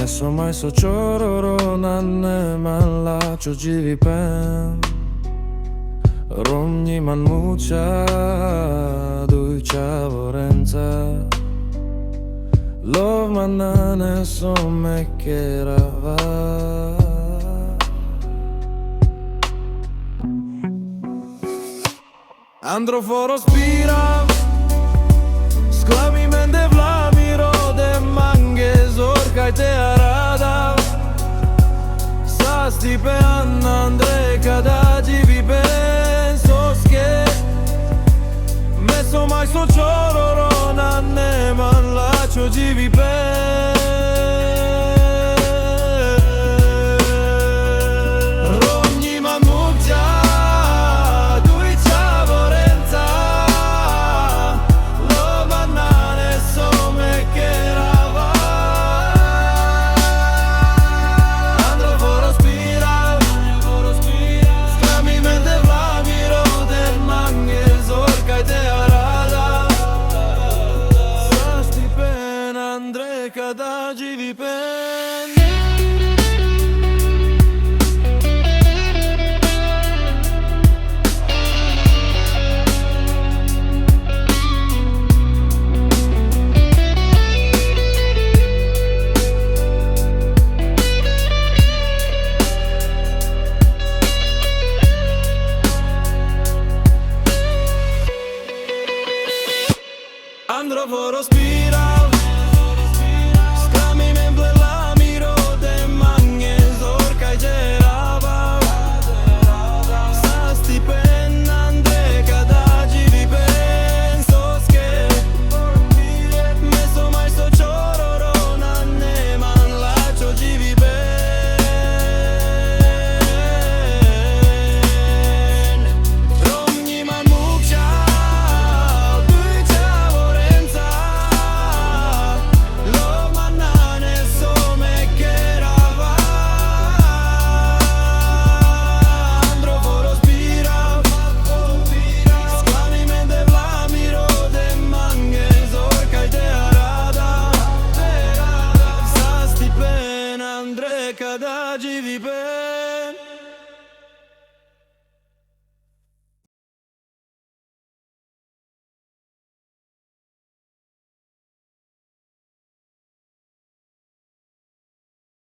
Messo mai so chororo nanne man lacio givi pen Romni man mucha duicia vorenza Love man nane so me kerava Andro foro spira Sklami mende vlami rode mange zorka te arada Sa stipe Anna Andre kada givi ben soske Messo mai so chororo nanne man lacio givi ben Romni man mukja duica vorenza Lova nane so me kerava Andro foro spira Scami mende vlami rode mange zorka te arada Sa stipen Andre kada givi pen Andro foro spira Scami men blela mi rode mange zorka i gerava Sa stipen Andre kada givi ben soske Messo mai so chororo nanne man lacio givi ben Romni man mukja Kada givi ben